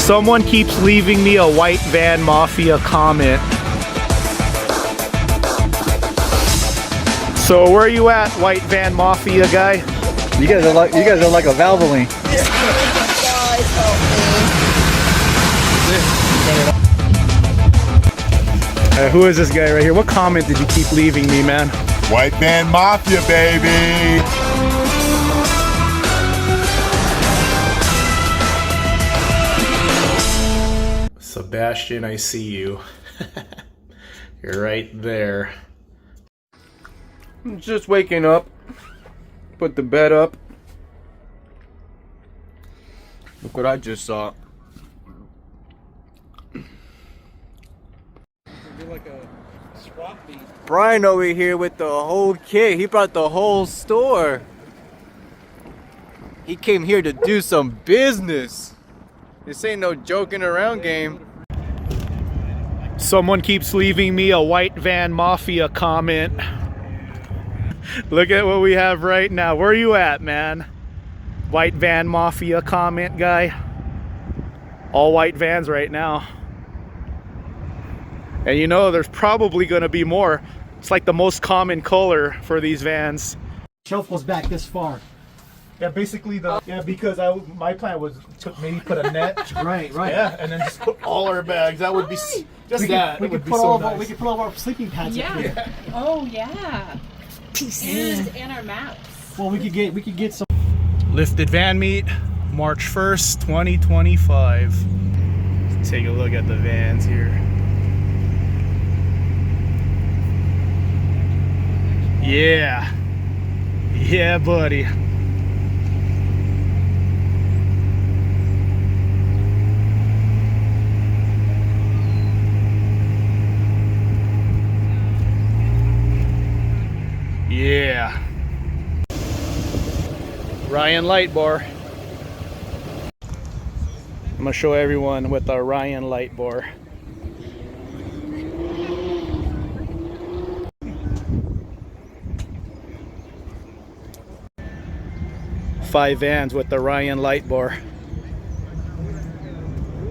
Someone keeps leaving me a White Van Mafia comment. So where are you at, White Van Mafia guy? You guys are like a Valvoline. Who is this guy right here? What comment did you keep leaving me, man? White Van Mafia, baby. Sebastian, I see you. You're right there. I'm just waking up. Put the bed up. Look what I just saw. Brian over here with the whole kit. He brought the whole store. He came here to do some business. This ain't no joking around game. Someone keeps leaving me a White Van Mafia comment. Look at what we have right now. Where are you at, man? White Van Mafia comment guy. All white vans right now. And you know, there's probably gonna be more. It's like the most common color for these vans. Shelf goes back this far. Yeah, basically because my plan was to maybe put a net. Right. Yeah, and then just put all our bags. That would be just We that. could would be put so all nice. we could put all of our sleeping pads up here. Yeah. Oh yeah. And our maps. Well, we could get some. Lifted Van Meet, March 1st, 2025. Let's take a look at the vans here. Yeah. Yeah, buddy. Yeah. Ryan light bar. I'm gonna show everyone with our Ryan light bar. Five vans with the Ryan light bar.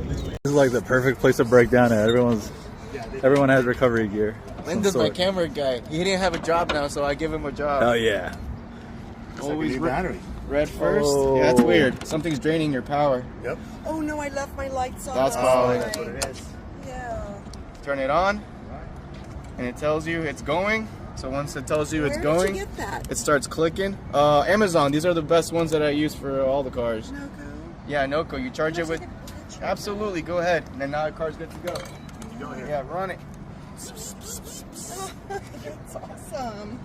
This is like the perfect place to break down at. Everyone has recovery gear. Linda's my camera guy. He didn't have a job now, so I give him a job. Oh yeah. Always battery. red first? Oh. Yeah, that's weird. Something's draining your power. Yep. Oh no, I left my lights on. That's probably That's what it is. Yeah. Turn it on, and it tells you it's going. So once it tells you it's Where going, did you get that? it starts clicking. Amazon. These are the best ones that I use for all the cars. Noco. Yeah, Noco. You charge it with. Absolutely. Go ahead. And then now the car's good to go. Yeah, run it. That's awesome.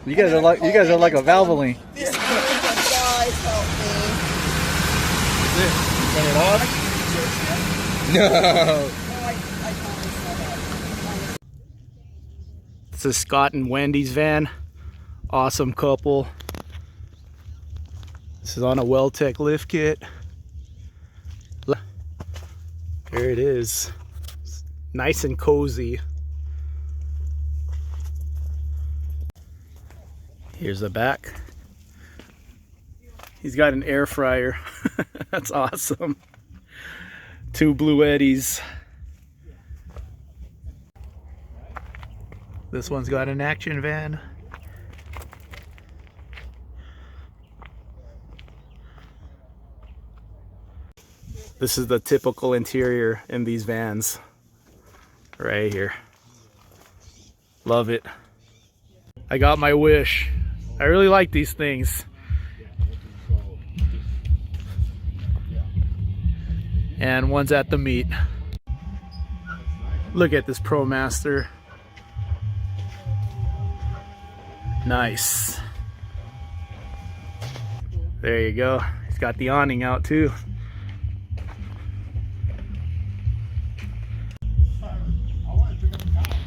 You guys are like a Valvoline. This guys help Turn it off. No. me. No, I totally saw that. This is Scott and Wendy's van. Awesome couple. This is on a Well-Tech lift kit. There it is. It's nice and cozy. Here's the back. He's got an air fryer. That's awesome. Two Blue Eddies. This one's got an action van. This is the typical interior in these vans. Right here. Love it. I got my wish. I really like these things. And one's at the meet. Look at this Promaster. Nice. There you go. He's got the awning out too.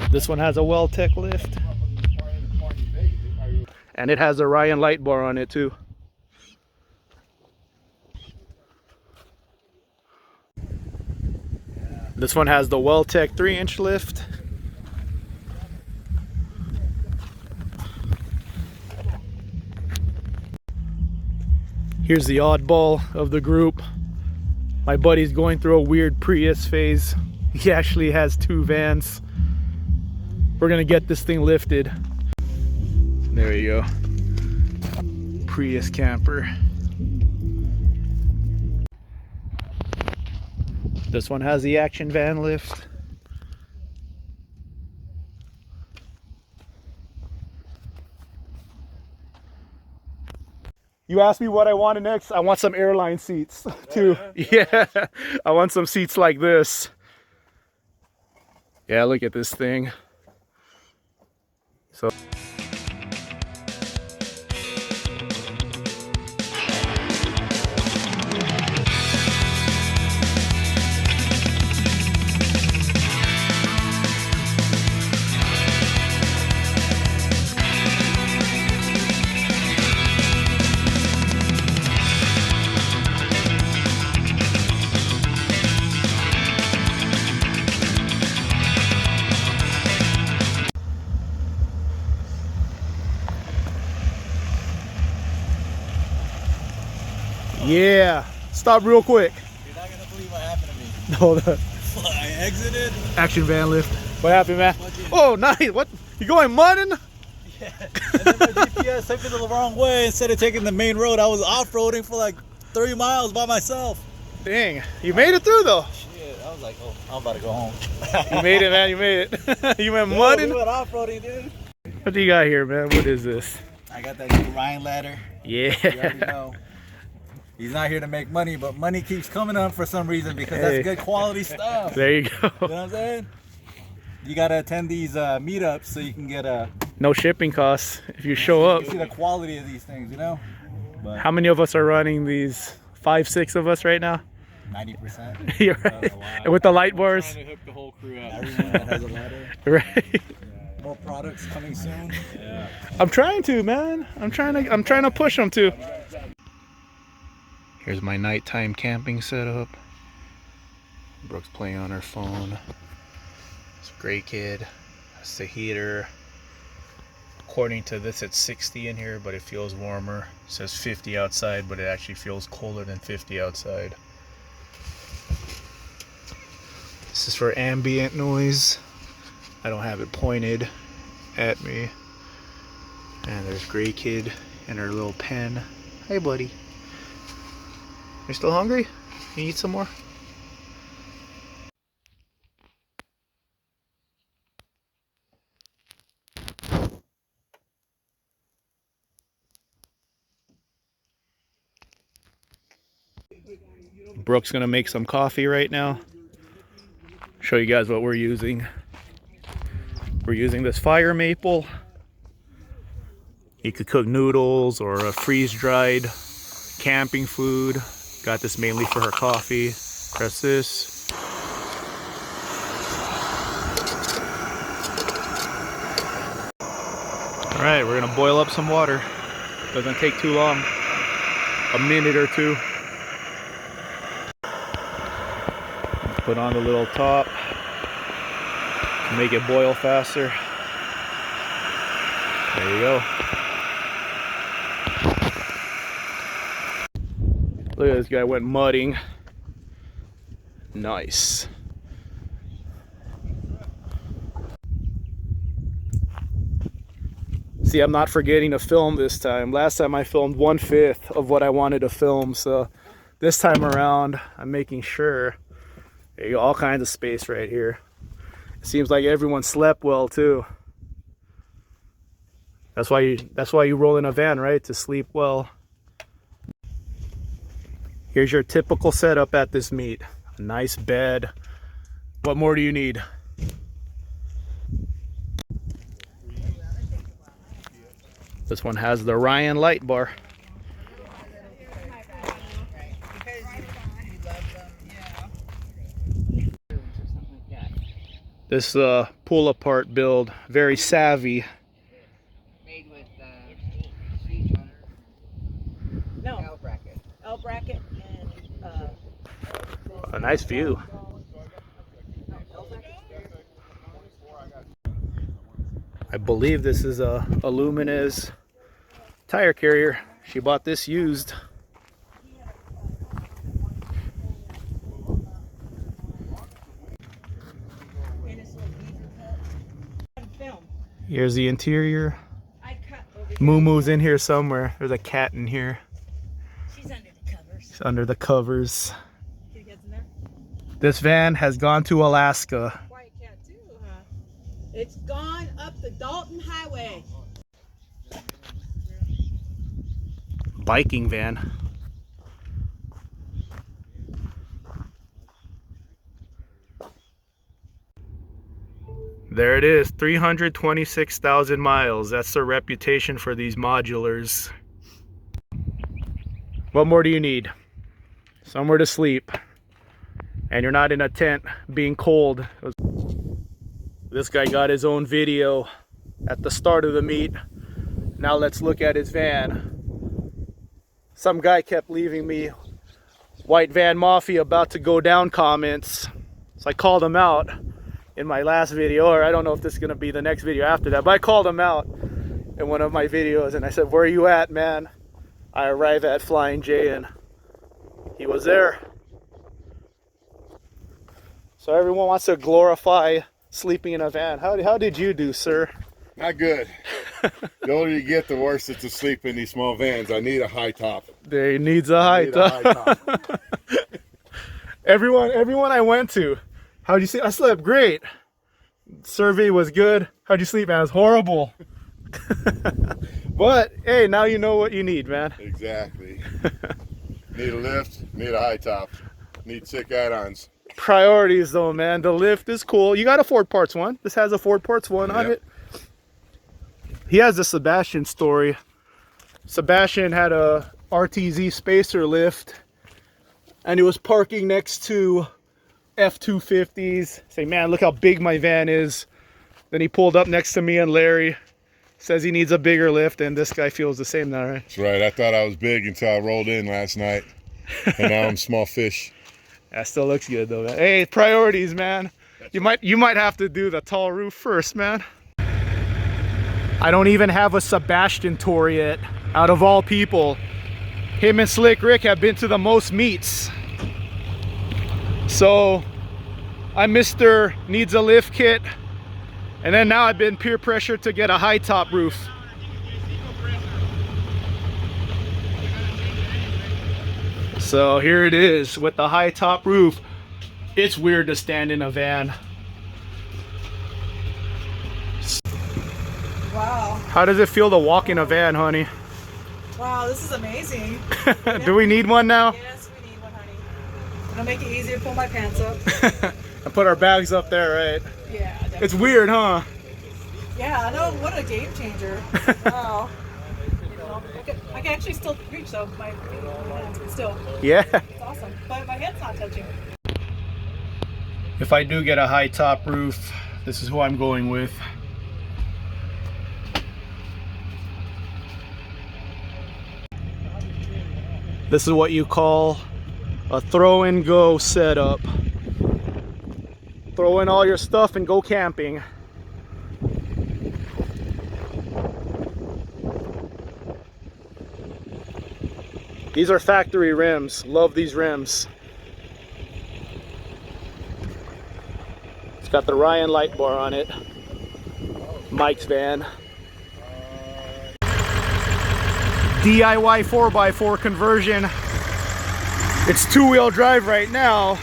This one has a Well-Tech lift. And it has a Ryan light bar on it too. This one has the Well-Tech 3-inch lift. Here's the oddball of the group. My buddy's going through a weird Prius phase. He actually has 2 vans. We're gonna get this thing lifted. There you go. Prius camper. This one has the action van lift. You asked me what I wanted next. I want some airline seats too. Yeah, I want some seats like this. Yeah, look at this thing. So. Yeah, stop real quick. You're not gonna believe what happened to me. No, the I exited. action van lift. What happened, man? Oh, nice. What? You going mudding? Yeah. And then my GPS took me the wrong way. Instead of taking the main road, I was off-roading for like 3 miles by myself. Dang, you made it through though. Shit, I was like, oh, I'm about to go home. You made it, man. You made it. You went We mudding. went off-roading, dude. What do you got here, man? What is this? I got that new Ryan ladder. You already Yeah. know. He's not here to make money, but money keeps coming up for some reason because Hey. that's good quality stuff. There you You know go. what I'm saying? You gotta attend these meetups so you can get No shipping costs if you show up. you see the quality of these things, you know? But How many of us are running these? 5, 6 of us right now? 90%. You're right. And with the light bars. Trying to hook the whole crew up. Everyone that has a ladder. Right. More products coming soon. Yeah. I'm trying to, man. I'm trying to push them to. Here's my nighttime camping setup. Brooke's playing on her phone. It's a great kid. That's the heater. According to this, it's 60 in here, but it feels warmer. It says 50 outside, but it actually feels colder than 50 outside. This is for ambient noise. I don't have it pointed at me. And there's Gray Kid in her little pen. Hey, buddy. You still hungry? You eat some more? Brooke's gonna make some coffee right now. Show you guys what we're using. We're using this fire maple. You could cook noodles or a freeze-dried camping food. Got this mainly for her coffee. Press this. All right, we're gonna boil up some water. Doesn't take too long. A minute or two. Put on the little top to make it boil faster. There you go. Look at this guy, went mudding. Nice. See, I'm not forgetting to film this time. Last time I filmed 1/5 of what I wanted to film, so this time around I'm making sure. There you go, all kinds of space right here. It seems like everyone slept well too. That's why you roll in a van, right? To sleep well. Here's your typical setup at this meet. A nice bed. What more do you need? This one has the Ryan light bar. This pull apart build, very savvy. Made with no L bracket and A nice view. I believe this is a Luminez tire carrier. She bought this used. Here's the interior. I cut over here. Moo Moo's in here somewhere. There's a cat in here. She's under the covers. It's under the covers. Kitty cat's in there. This van has gone to Alaska. Quiet cat too, huh? It's gone up the Dalton Highway. Biking van. There it is, 326,000 miles. That's the reputation for these modulars. What more do you need? Somewhere to sleep. And you're not in a tent being cold. This guy got his own video at the start of the meet. Now let's look at his van. Some guy kept leaving me White Van Mafia about to go down comments. So I called him out in my last video, or I don't know if this is gonna be the next video after that, but I called him out in one of my videos and I said, where are you at, man? I arrive at Flying J and he was there. So everyone wants to glorify sleeping in a van. How did you do, sir? Not good. The older you get, the worse it's to sleep in these small vans. I need a high top. There needs a high top. Everyone I went to, how'd you sleep? I slept great. Survey was good. How'd you sleep, man? It was horrible. But hey, now you know what you need, man. Exactly. Need a lift, need a high top, need sick add-ons. Priorities though, man. The lift is cool. You got a Ford Parts 1. This has a Ford Parts 1 on it. He has the Sebastian story. Sebastian had a RTZ spacer lift and he was parking next to F-250s. Say, man, look how big my van is. Then he pulled up next to me and Larry. Says he needs a bigger lift, and this guy feels the same now, right? That's right. I thought I was big until I rolled in last night. And now I'm small fish. That still looks good though, man. Hey, priorities, man. You might have to do the tall roof first, man. I don't even have a Sebastian tour yet. Out of all people, him and Slick Rick have been to the most meets. So I'm Mr. Needs a Lift kit. And then now I've been peer pressured to get a high top roof. So here it is with the high top roof. It's weird to stand in a van. Wow. How does it feel to walk in a van, honey? Wow, this is amazing. Do we need one now? Yes, we need one, honey. It'll make it easier to pull my pants up. And put our bags up there, right? Yeah, definitely. It's weird, huh? Yeah, I know. What a game changer. Wow. You know, I can actually still reach though. My hands, but still. Yeah. It's awesome. But my head's not touching. If I do get a high top roof, this is who I'm going with. This is what you call a throw and go setup. Throw in all your stuff and go camping. These are factory rims. Love these rims. It's got the Ryan light bar on it. Mike's van. DIY 4x4 conversion. It's two-wheel drive right now.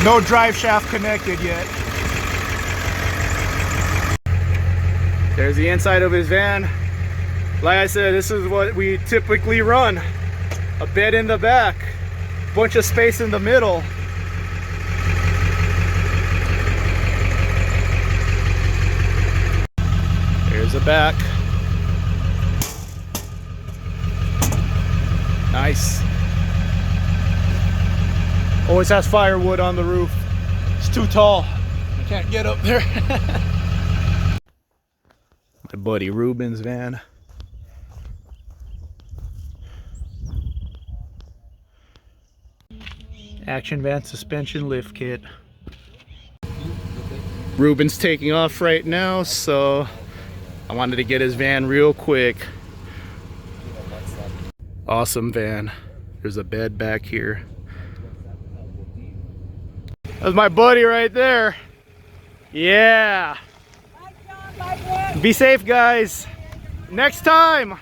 No drive shaft connected yet. There's the inside of his van. Like I said, this is what we typically run. A bed in the back, bunch of space in the middle. Here's the back. Nice. Always has firewood on the roof. It's too tall. I can't get up there. My buddy Ruben's van. Action van suspension lift kit. Ruben's taking off right now, so I wanted to get his van real quick. Awesome van. There's a bed back here. That's my buddy right there. Yeah. Be safe, guys. Next time.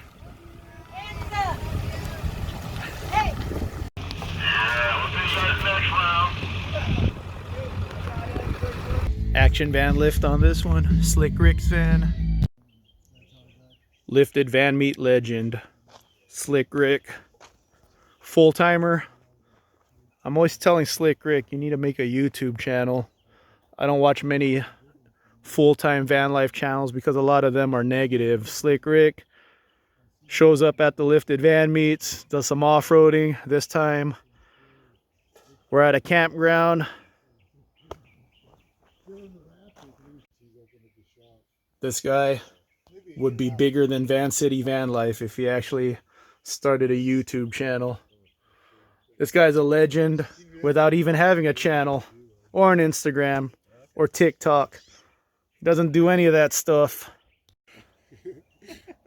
Action van lift on this one. Slick Rick's van. Lifted van meet legend. Slick Rick. Full timer. I'm always telling Slick Rick, you need to make a YouTube channel. I don't watch many full-time van life channels because a lot of them are negative. Slick Rick shows up at the lifted van meets, does some off-roading. This time we're at a campground. This guy would be bigger than Van City Van Life if he actually started a YouTube channel. This guy's a legend without even having a channel or an Instagram or TikTok. He doesn't do any of that stuff.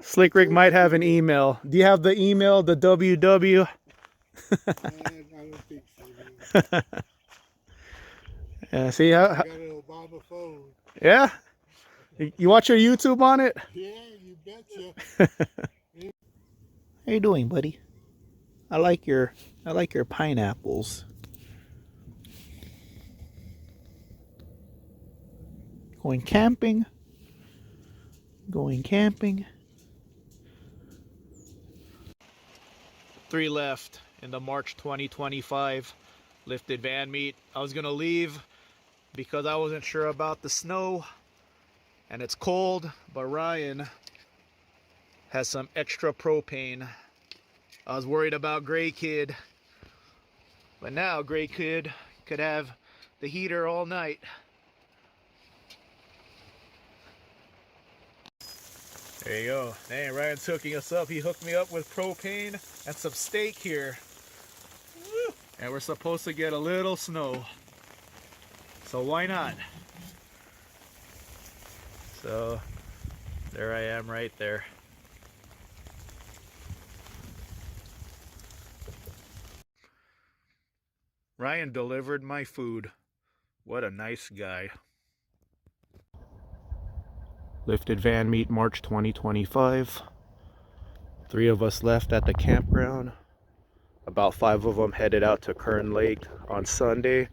Slick Rick might have an email. Do you have the email, the WW? I don't think so. Yeah, see how? Got an Obama phone. Yeah? You watch your YouTube on it? Yeah, you betcha. How you doing, buddy? I like your pineapples. Going camping. Going camping. 3 left in the March 2025 lifted van meet. I was gonna leave because I wasn't sure about the snow and it's cold, but Ryan has some extra propane. I was worried about Gray Kid, but now Gray Kid could have the heater all night. There you go. Dang, Ryan's hooking us up. He hooked me up with propane and some steak here. Woo! And we're supposed to get a little snow. So why not? So there I am right there. Ryan delivered my food. What a nice guy. Lifted van meet March 2025. 3 of us left at the campground. About 5 of them headed out to Kern Lake on Sunday.